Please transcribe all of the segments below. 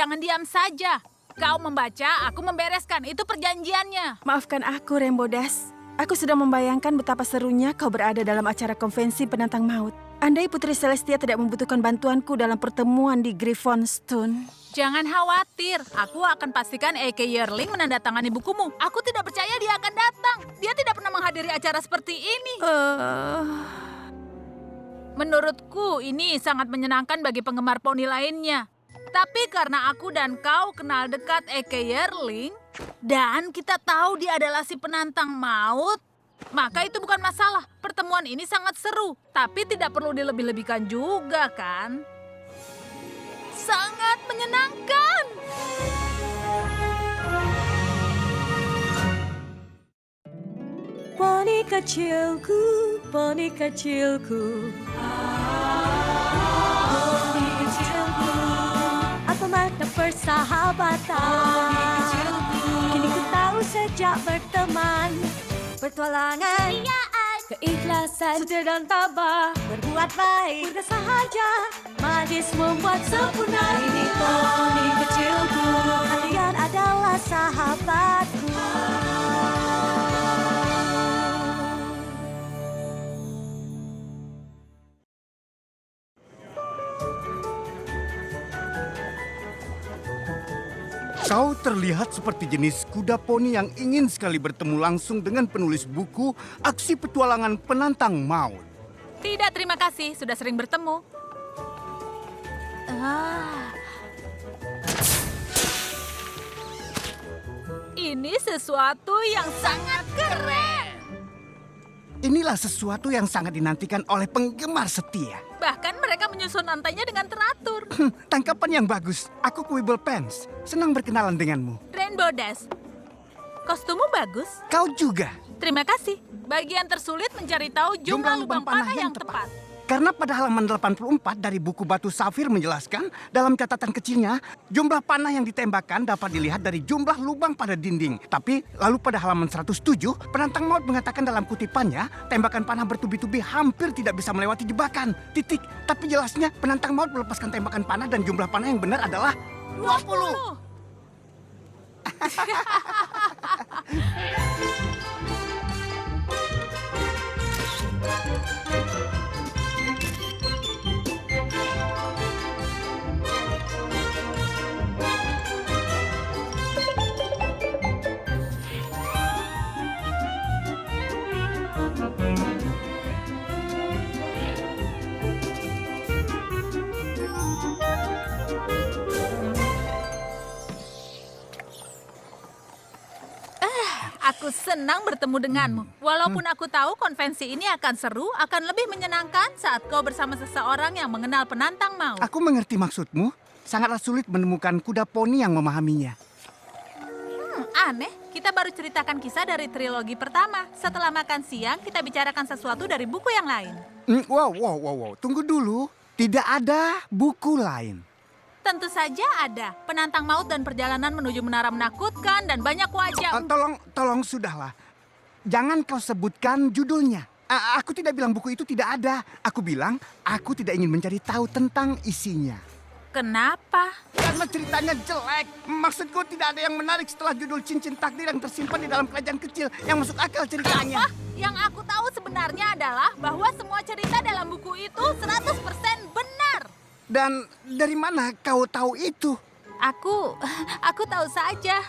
Jangan diam saja. Kau membaca, aku membereskan. Itu perjanjiannya. Maafkan aku, Rainbow Dash. Aku sudah membayangkan betapa serunya kau berada dalam acara konvensi penantang maut. Andai Putri Celestia tidak membutuhkan bantuanku dalam pertemuan di Griffonstone. Jangan khawatir. Aku akan pastikan A.K. Yearling menandatangani bukumu. Aku tidak percaya dia akan datang. Dia tidak pernah menghadiri acara seperti ini. Menurutku, ini sangat menyenangkan bagi penggemar poni lainnya. Tapi karena aku dan kau kenal dekat A.K. Yearling, dan kita tahu dia adalah si penantang maut, maka itu bukan masalah. Pertemuan ini sangat seru, tapi tidak perlu dilebih-lebihkan juga, kan? Sangat menyenangkan. Poni kecilku, poni kecilku. Poni kecilku, apa makna persahabatan? Kini ku tahu sejak berteman, petualangan, keikhlasan, setia dan tabah, berbuat baik, mudah sahaja, manis membuat sempurna. Ini poni kecilku, kalian adalah sahabatku. Kau terlihat seperti jenis kuda poni yang ingin sekali bertemu langsung dengan penulis buku Aksi Petualangan Penantang Maut. Tidak, terima kasih. Sudah sering bertemu. Ini sesuatu yang sangat keren. Inilah sesuatu yang sangat dinantikan oleh penggemar setia. Bahkan mereka menyusun lantainya dengan teratur. Tangkapan yang bagus. Aku Quibble Pants. Senang berkenalan denganmu. Rainbow Dash, kostummu bagus. Kau juga. Terima kasih. Bagian tersulit mencari tahu jumlah lubang panah yang tepat. Karena pada halaman 84 dari buku Batu Safir menjelaskan, dalam catatan kecilnya, jumlah panah yang ditembakkan dapat dilihat dari jumlah lubang pada dinding. Tapi lalu pada halaman 107, penantang maut mengatakan dalam kutipannya, tembakan panah bertubi-tubi hampir tidak bisa melewati jebakan. Titik. Tapi jelasnya, penantang maut melepaskan tembakan panah dan jumlah panah yang benar adalah 20. Aku senang bertemu denganmu. Walaupun aku tahu konvensi ini akan seru, akan lebih menyenangkan saat kau bersama seseorang yang mengenal penantang maut. Aku mengerti maksudmu. Sangatlah sulit menemukan kuda poni yang memahaminya. Aneh, kita baru ceritakan kisah dari trilogi pertama. Setelah makan siang, kita bicarakan sesuatu dari buku yang lain. Wow. Tunggu dulu. Tidak ada buku lain. Tentu saja ada. Penantang maut dan perjalanan menuju menara menakutkan dan banyak wajah. Tolong sudahlah. Jangan kau sebutkan judulnya. Aku tidak bilang buku itu tidak ada. Aku bilang aku tidak ingin mencari tahu tentang isinya. Kenapa? Karena ceritanya jelek. Maksudku tidak ada yang menarik setelah judul Cincin Takdir yang tersimpan di dalam kerajaan kecil yang masuk akal ceritanya. Apa? Yang aku tahu sebenarnya adalah bahwa semua cerita dalam buku itu 100% benar. Dan dari mana kau tahu itu? Aku tahu saja.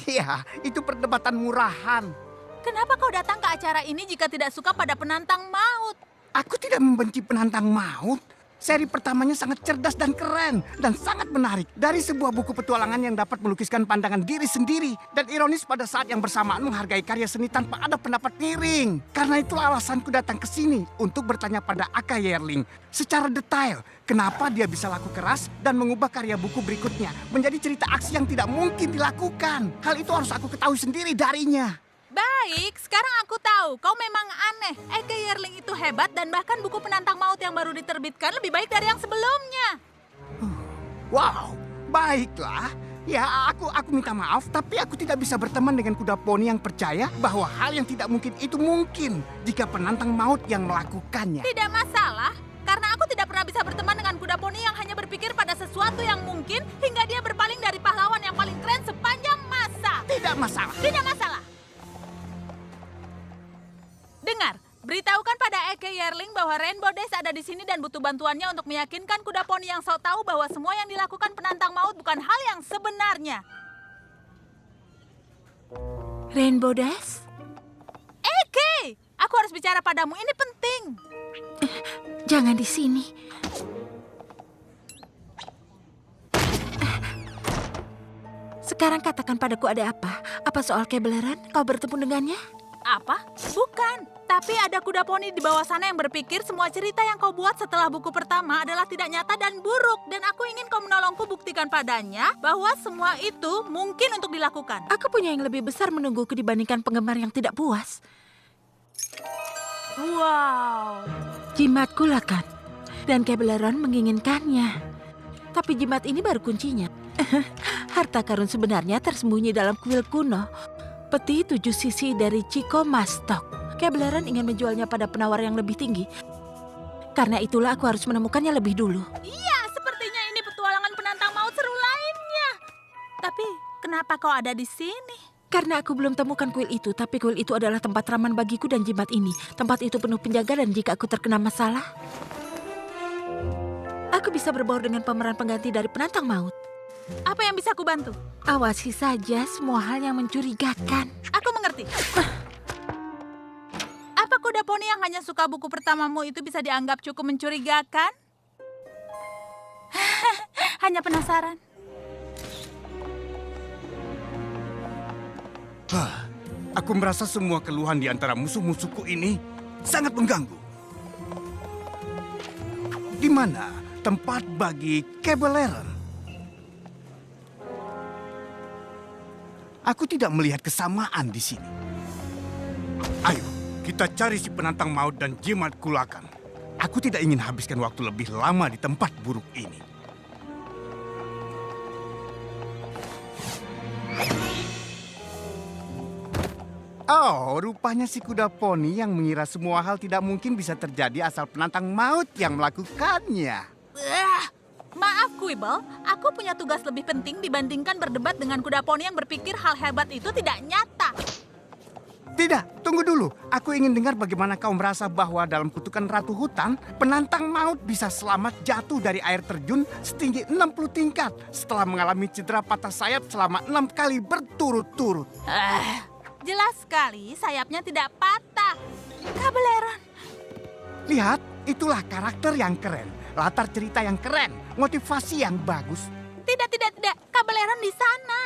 Iya, itu perdebatan murahan. Kenapa kau datang ke acara ini jika tidak suka pada penantang maut? Aku tidak membenci penantang maut. Seri pertamanya sangat cerdas dan keren. Dan sangat menarik. Dari sebuah buku petualangan yang dapat melukiskan pandangan diri sendiri. Dan ironis pada saat yang bersamaan menghargai karya seni tanpa ada pendapat miring. Karena itulah alasanku datang ke sini. Untuk bertanya pada A.K. Yearling. Secara detail. Kenapa dia bisa laku keras dan mengubah karya buku berikutnya. Menjadi cerita aksi yang tidak mungkin dilakukan. Hal itu harus aku ketahui sendiri darinya. Baik, sekarang aku tahu. Kau memang aneh. A.K. Yearling itu hebat dan bahkan buku penantang maut yang baru diterbitkan lebih baik dari yang sebelumnya. Wow, baiklah. Ya, aku minta maaf, tapi aku tidak bisa berteman dengan kuda poni yang percaya bahwa hal yang tidak mungkin itu mungkin jika penantang maut yang melakukannya. Tidak masalah. Karena aku tidak pernah bisa berteman dengan kuda poni yang hanya berpikir pada sesuatu yang mungkin hingga dia berpaling dari pahlawan yang paling keren sepanjang masa. Tidak masalah. Tidak masalah. Dengar, beritahukan pada Eke Yearling bahwa Rainbow Dash ada di sini dan butuh bantuannya untuk meyakinkan kuda poni yang sok tahu bahwa semua yang dilakukan penantang maut bukan hal yang sebenarnya. Rainbow Dash? Eke, aku harus bicara padamu, ini penting. Jangan di sini. Sekarang katakan padaku ada apa? Apa soal Kebeleran? Kau bertemu dengannya? Apa? Bukan. Tapi ada kuda poni di bawah sana yang berpikir semua cerita yang kau buat setelah buku pertama adalah tidak nyata dan buruk. Dan aku ingin kau menolongku buktikan padanya bahwa semua itu mungkin untuk dilakukan. Aku punya yang lebih besar menungguku dibandingkan penggemar yang tidak puas. Wow. Jimat Kulakan. Dan Kebeleran menginginkannya. Tapi jimat ini baru kuncinya. Harta karun sebenarnya tersembunyi dalam kuil kuno. Peti 7 sisi dari Chico Mastok. Kebeleran ingin menjualnya pada penawar yang lebih tinggi. Karena itulah aku harus menemukannya lebih dulu. Iya, sepertinya ini petualangan penantang maut seru lainnya. Tapi kenapa kau ada di sini? Karena aku belum temukan kuil itu, tapi kuil itu adalah tempat raman bagiku dan jimat ini. Tempat itu penuh penjaga dan jika aku terkena masalah, aku bisa berbaur dengan pemeran pengganti dari penantang maut. Apa yang bisa aku bantu? Awasi saja semua hal yang mencurigakan. Aku mengerti. Apa kuda poni yang hanya suka buku pertamamu itu bisa dianggap cukup mencurigakan? Hanya penasaran. Aku merasa semua keluhan di antara musuh-musuhku ini sangat mengganggu. Di mana tempat bagi Kebeleran? Aku tidak melihat kesamaan di sini. Ayo, kita cari si penantang maut dan jimat Kulakan. Aku tidak ingin habiskan waktu lebih lama di tempat buruk ini. Oh, rupanya si kuda poni yang mengira semua hal tidak mungkin bisa terjadi asal penantang maut yang melakukannya. Maaf, Quibble. Aku punya tugas lebih penting dibandingkan berdebat dengan kuda poni yang berpikir hal hebat itu tidak nyata. Tidak, tunggu dulu. Aku ingin dengar bagaimana kau merasa bahwa dalam kutukan Ratu Hutan, penantang maut bisa selamat jatuh dari air terjun setinggi 60 tingkat setelah mengalami cedera patah sayap selama 6 kali berturut-turut. Jelas sekali sayapnya tidak patah. Kebeleran. Lihat, itulah karakter yang keren, latar cerita yang keren, motivasi yang bagus. Tidak. Kebeleran di sana.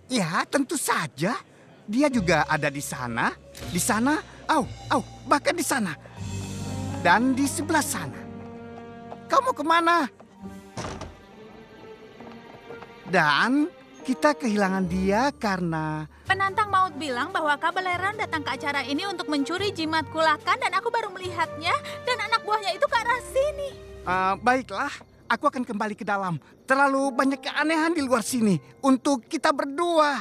Ya, tentu saja. Dia juga ada di sana, bahkan di sana. Dan di sebelah sana. Kau mau kemana? Dan kita kehilangan dia karena... Penantang maut bilang bahwa Kebeleran datang ke acara ini untuk mencuri jimat Kulakan dan aku baru melihatnya dan anak buahnya itu ke arah sini. Baiklah, aku akan kembali ke dalam. Terlalu banyak keanehan di luar sini untuk kita berdua.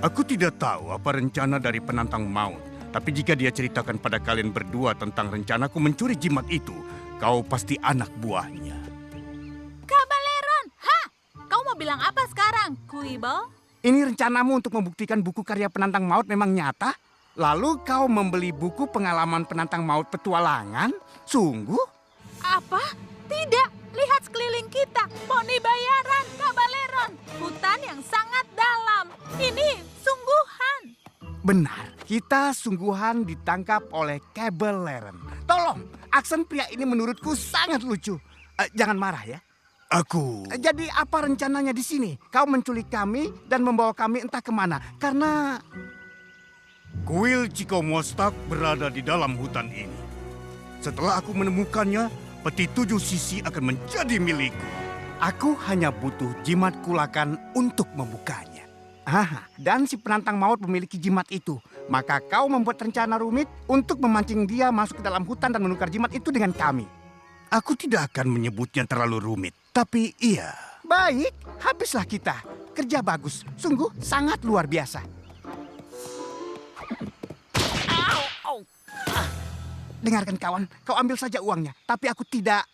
Aku tidak tahu apa rencana dari penantang maut. Tapi jika dia ceritakan pada kalian berdua tentang rencanaku mencuri jimat itu, kau pasti anak buahnya. Kebeleran! Kau mau bilang apa sekarang, Quibble? Ini rencanamu untuk membuktikan buku karya penantang maut memang nyata? Lalu kau membeli buku pengalaman penantang maut petualangan? Sungguh? Apa? Tidak. Lihat sekeliling kita. Poni bayaran, Kebeleran. Hutan yang sangat dalam. Ini sungguhan. Benar, kita sungguhan ditangkap oleh Kebeleran. Tolong, aksen pria ini menurutku sangat lucu. Jangan marah ya. Jadi apa rencananya di sini? Kau menculik kami dan membawa kami entah kemana. Karena... Kuil Chico Mastok berada di dalam hutan ini. Setelah aku menemukannya, peti 7 sisi akan menjadi milikku. Aku hanya butuh jimat Kulakan untuk membukanya. Dan si penantang maut memiliki jimat itu. Maka kau membuat rencana rumit untuk memancing dia masuk ke dalam hutan dan menukar jimat itu dengan kami. Aku tidak akan menyebutnya terlalu rumit, tapi iya. Baik, habislah kita. Kerja bagus, sungguh sangat luar biasa. Dengarkan kawan, kau ambil saja uangnya. Tapi aku tidak...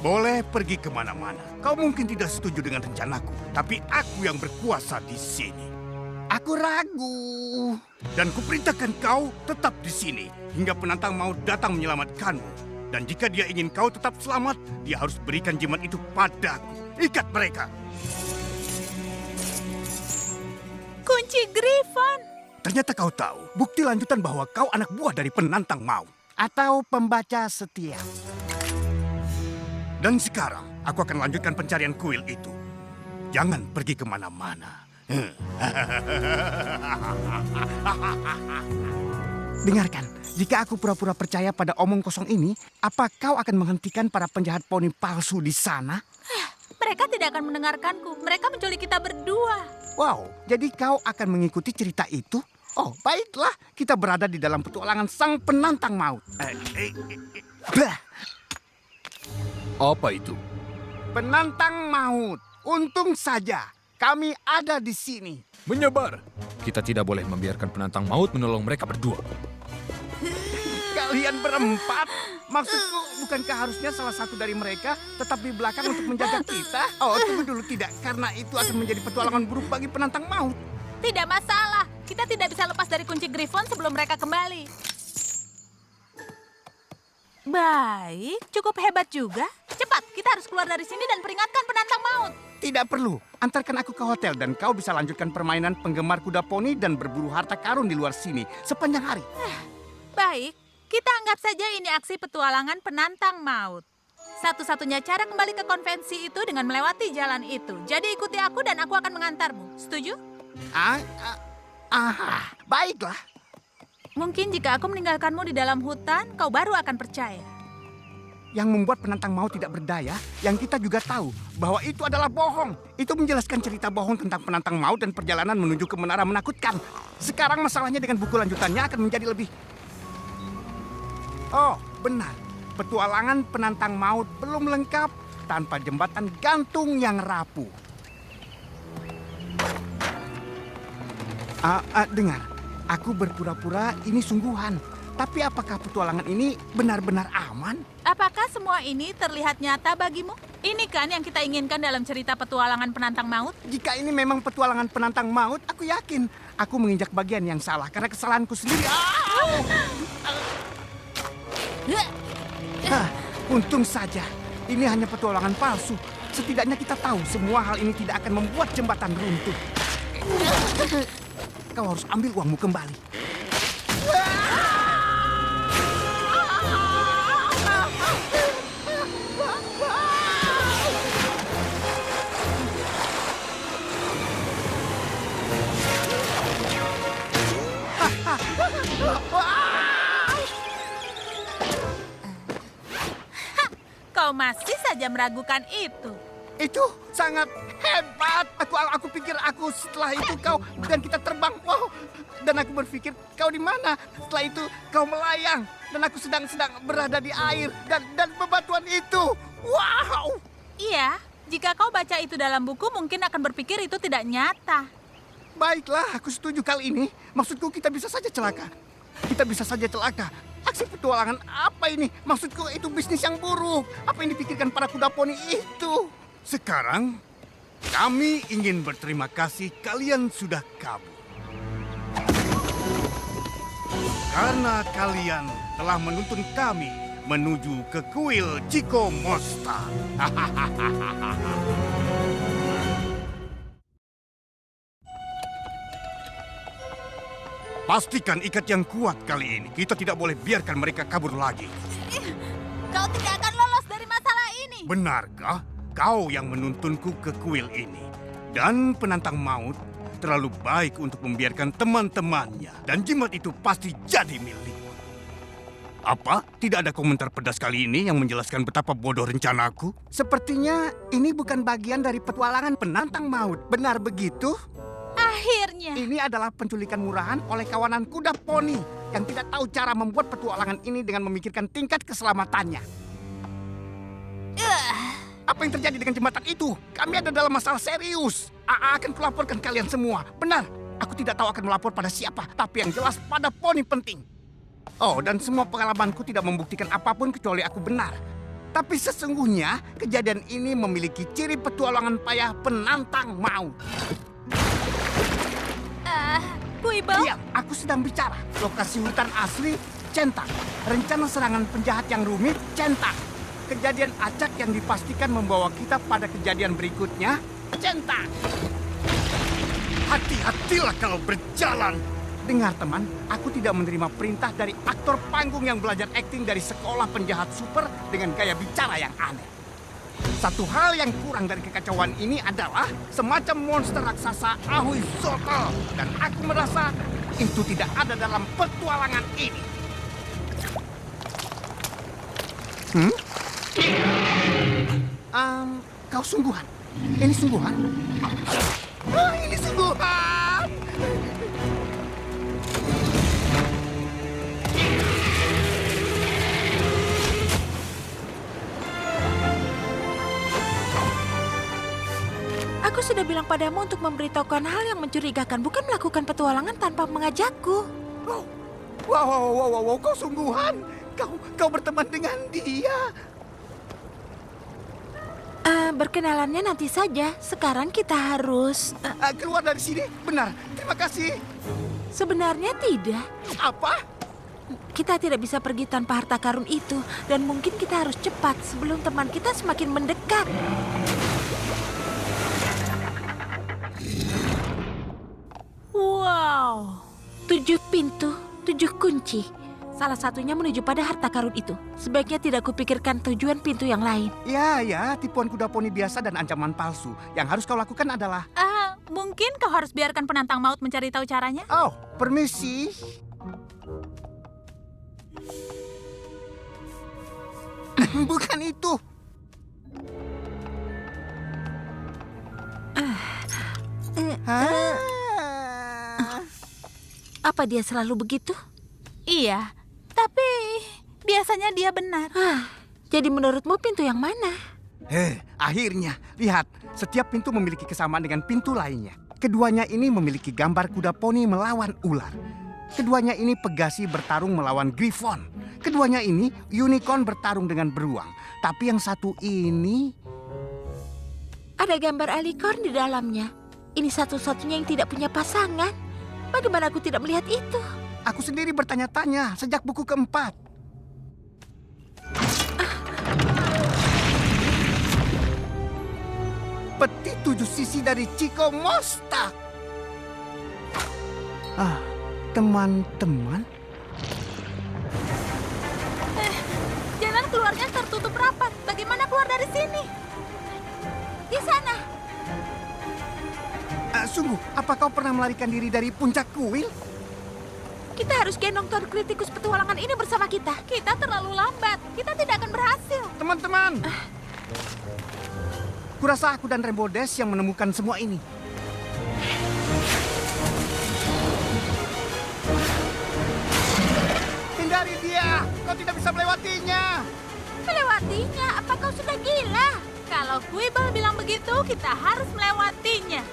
Boleh pergi kemana-mana. Kau mungkin tidak setuju dengan rencanaku, tapi aku yang berkuasa di sini. Aku ragu. Dan kuperintahkan kau tetap di sini hingga penantang maut datang menyelamatkanmu. Dan jika dia ingin kau tetap selamat, dia harus berikan jimat itu padaku. Ikat mereka. Kunci Griffon. Ternyata kau tahu bukti lanjutan bahwa kau anak buah dari penantang maut. Atau pembaca setia. Dan sekarang aku akan lanjutkan pencarian kuil itu. Jangan pergi kemana-mana. Dengarkan, jika aku pura-pura percaya pada omong kosong ini, apa kau akan menghentikan para penjahat poni palsu di sana? Mereka tidak akan mendengarkanku. Mereka menculik kita berdua. Wow, jadi kau akan mengikuti cerita itu? Oh, baiklah. Kita berada di dalam petualangan sang penantang maut. Bah, Apa itu? penantang maut. Untung saja kami ada di sini. Menyebar. Kita tidak boleh membiarkan penantang maut menolong mereka berdua. Kalian berempat? Maksudku, bukankah harusnya salah satu dari mereka tetap di belakang untuk menjaga kita? Oh, tunggu dulu, tidak. Karena itu akan menjadi petualangan buruk bagi penantang maut. Tidak masalah. Kita tidak bisa lepas dari kunci Griffon sebelum mereka kembali. Baik, cukup hebat juga. Cepat, kita harus keluar dari sini dan peringatkan penantang maut. Tidak perlu. Antarkan aku ke hotel dan kau bisa lanjutkan permainan penggemar kuda poni dan berburu harta karun di luar sini sepanjang hari. Baik, kita anggap saja ini aksi petualangan penantang maut. Satu-satunya cara kembali ke konvensi itu dengan melewati jalan itu. Jadi ikuti aku dan aku akan mengantarmu. Setuju? Baiklah. Mungkin jika aku meninggalkanmu di dalam hutan, kau baru akan percaya. Yang membuat penantang maut tidak berdaya, yang kita juga tahu bahwa itu adalah bohong. Itu menjelaskan cerita bohong tentang penantang maut dan perjalanan menuju ke menara menakutkan. Sekarang masalahnya dengan buku lanjutannya akan menjadi lebih... Oh, benar. Petualangan penantang maut belum lengkap tanpa jembatan gantung yang rapuh. Dengar, aku berpura-pura ini sungguhan. Tapi apakah petualangan ini benar-benar aman? Apakah semua ini terlihat nyata bagimu? Ini kan yang kita inginkan dalam cerita petualangan penantang maut? Jika ini memang petualangan penantang maut, aku yakin aku menginjak bagian yang salah karena kesalahanku sendiri. Untung saja, ini hanya petualangan palsu. Setidaknya kita tahu semua hal ini tidak akan membuat jembatan runtuh. Kau harus ambil uangmu kembali. Kau masih saja meragukan itu. Itu sangat hebat. Aku pikir aku setelah itu kau dan kita terbang. Wow. Dan aku berpikir kau di mana. Setelah itu kau melayang dan aku sedang berada di air dan bebatuan itu. Wow. Iya, jika kau baca itu dalam buku mungkin akan berpikir itu tidak nyata. Baiklah, aku setuju kali ini. Maksudku kita bisa saja celaka. Kita bisa saja celaka. Aksi petualangan apa ini? Maksudku itu bisnis yang buruk. Apa yang dipikirkan para kuda poni itu? Sekarang, kami ingin berterima kasih kalian sudah kabur. Karena kalian telah menuntun kami menuju ke kuil Chico Mosta. Pastikan ikat yang kuat kali ini. Kita tidak boleh biarkan mereka kabur lagi. Kau tidak akan lolos dari masalah ini. Benarkah kau yang menuntunku ke kuil ini? Dan penantang maut terlalu baik untuk membiarkan teman-temannya. Dan jimat itu pasti jadi milikku. Apa? Tidak ada komentar pedas kali ini yang menjelaskan betapa bodoh rencanaku? Sepertinya ini bukan bagian dari petualangan penantang maut. Benar begitu? Akhirnya. Ini adalah penculikan murahan oleh kawanan kuda poni yang tidak tahu cara membuat petualangan ini dengan memikirkan tingkat keselamatannya. Apa yang terjadi dengan jembatan itu? Kami ada dalam masalah serius. AA akan kulaporkan kalian semua. Benar, aku tidak tahu akan melapor pada siapa, tapi yang jelas pada poni penting. Oh, dan semua pengalamanku tidak membuktikan apapun kecuali aku benar. Tapi sesungguhnya kejadian ini memiliki ciri petualangan payah penantang maut. Quibble? Diam, aku sedang bicara. Lokasi hutan asli, centang. Rencana serangan penjahat yang rumit, centang. Kejadian acak yang dipastikan membawa kita pada kejadian berikutnya, centang. Hati-hatilah kalau berjalan. Dengar teman, aku tidak menerima perintah dari aktor panggung yang belajar akting dari sekolah penjahat super dengan gaya bicara yang aneh. Satu hal yang kurang dari kekacauan ini adalah semacam monster raksasa Ahui Zoto. Dan aku merasa itu tidak ada dalam petualangan ini. Kau sungguhan? Ini sungguhan? Ini sungguhan! Aku sudah bilang padamu untuk memberitahukan hal yang mencurigakan, bukan melakukan petualangan tanpa mengajakku. Wow, kau sungguhan? Kau berteman dengan dia? Berkenalannya nanti saja. Sekarang kita harus... Keluar dari sini, benar. Terima kasih. Sebenarnya tidak. Apa? Kita tidak bisa pergi tanpa harta karun itu. Dan mungkin kita harus cepat sebelum teman kita semakin mendekat. Wow. 7 pintu, 7 kunci. Salah satunya menuju pada harta karun itu. Sebaiknya tidak kupikirkan tujuan pintu yang lain. Ya, tipuan kuda poni biasa dan ancaman palsu. Yang harus kau lakukan adalah... Mungkin kau harus biarkan penantang maut mencari tahu caranya? Oh, permisi. Bukan itu. Apa dia selalu begitu? Iya, tapi biasanya dia benar. Jadi menurutmu pintu yang mana? Akhirnya, lihat. Setiap pintu memiliki kesamaan dengan pintu lainnya. Keduanya ini memiliki gambar kuda poni melawan ular. Keduanya ini Pegasi bertarung melawan Griffon. Keduanya ini unicorn bertarung dengan beruang. Tapi yang satu ini... Ada gambar alicorn di dalamnya. Ini satu-satunya yang tidak punya pasangan. Bagaimana aku tidak melihat itu? Aku sendiri bertanya-tanya sejak buku keempat. Peti 7 sisi dari Chico Mostak. Teman-teman. Jalan keluarnya tertutup rapat. Bagaimana keluar dari sini? Di sana. Sungguh, apa kau pernah melarikan diri dari puncak kuil? Kita harus gendong Tuan Kritikus petualangan ini bersama kita. Kita terlalu lambat. Kita tidak akan berhasil. Teman-teman. Kurasa aku dan Rainbow Dash yang menemukan semua ini. Hindari dia. Kau tidak bisa melewatinya. Melewatinya? Apa kau sudah gila? Kalau Quibble bilang begitu, kita harus melewatinya.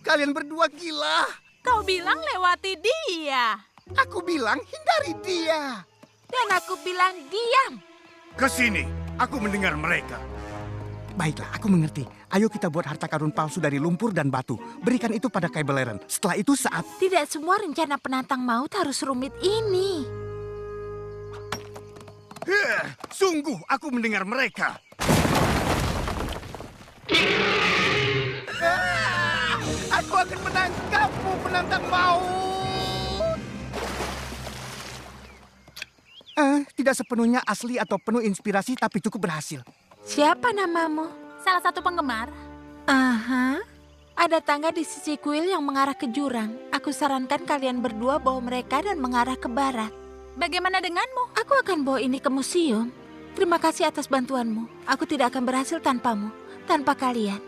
Kalian berdua gila. Kau bilang lewati dia. Aku bilang hindari dia. Dan aku bilang diam. Kesini, aku mendengar mereka. Baiklah, aku mengerti. Ayo kita buat harta karun palsu dari lumpur dan batu. Berikan itu pada Kaibeleren. Setelah itu saat... Tidak semua rencana penantang maut harus rumit ini. Sungguh, aku mendengar mereka. Aku akan menangkapmu, penantang maut. Tidak sepenuhnya asli atau penuh inspirasi, tapi cukup berhasil. Siapa namamu? Salah satu penggemar. Ada tangga di sisi kuil yang mengarah ke jurang. Aku sarankan kalian berdua bawa mereka dan mengarah ke barat. Bagaimana denganmu? Aku akan bawa ini ke museum. Terima kasih atas bantuanmu. Aku tidak akan berhasil tanpamu, tanpa kalian.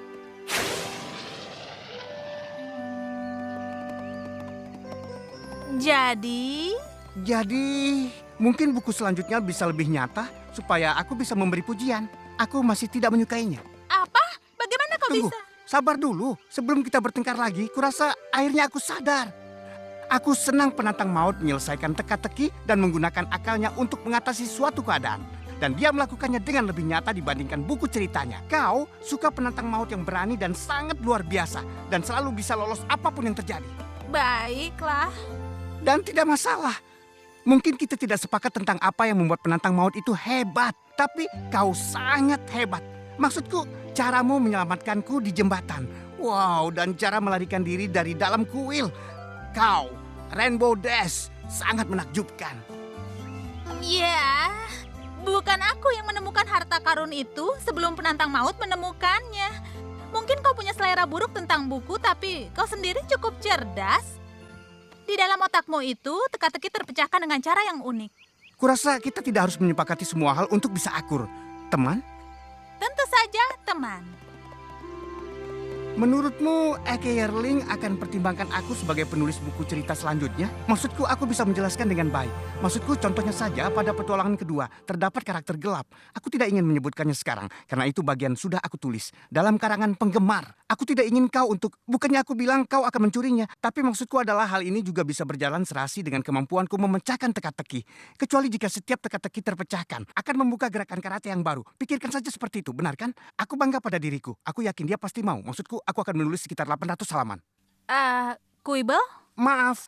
Jadi, mungkin buku selanjutnya bisa lebih nyata supaya aku bisa memberi pujian. Aku masih tidak menyukainya. apa? Bagaimana kau Tunggu, bisa? sabar dulu. Sebelum kita bertengkar lagi, kurasa akhirnya aku sadar. Aku senang penantang maut menyelesaikan teka-teki dan menggunakan akalnya untuk mengatasi suatu keadaan. Dan dia melakukannya dengan lebih nyata dibandingkan buku ceritanya. Kau suka penantang maut yang berani dan sangat luar biasa. Dan selalu bisa lolos apapun yang terjadi. Baiklah. Dan tidak masalah. Mungkin kita tidak sepakat tentang apa yang membuat penantang maut itu hebat. Tapi kau sangat hebat. Maksudku, caramu menyelamatkanku di jembatan. Wow, dan cara melarikan diri dari dalam kuil. Kau, Rainbow Dash, sangat menakjubkan. Ya, bukan aku yang menemukan harta karun itu sebelum penantang maut menemukannya. Mungkin kau punya selera buruk tentang buku, tapi kau sendiri cukup cerdas. Di dalam otakmu itu, teka-teki terpecahkan dengan cara yang unik. Kurasa kita tidak harus menyepakati semua hal untuk bisa akur. Teman? Tentu saja, teman. Menurutmu Eke Yerling akan pertimbangkan aku sebagai penulis buku cerita selanjutnya? Maksudku aku bisa menjelaskan dengan baik. Maksudku contohnya saja pada petualangan kedua terdapat karakter gelap. Aku tidak ingin menyebutkannya sekarang karena itu bagian sudah aku tulis dalam karangan penggemar. Aku tidak ingin kau untuk, bukannya aku bilang kau akan mencurinya, tapi maksudku adalah hal ini juga bisa berjalan serasi dengan kemampuanku memecahkan teka-teki. Kecuali jika setiap teka-teki terpecahkan akan membuka gerakan karate yang baru. Pikirkan saja seperti itu, benar kan? Aku bangga pada diriku. Aku yakin dia pasti mau. Maksudku aku akan menulis sekitar 800 halaman. Kuibel? Maaf.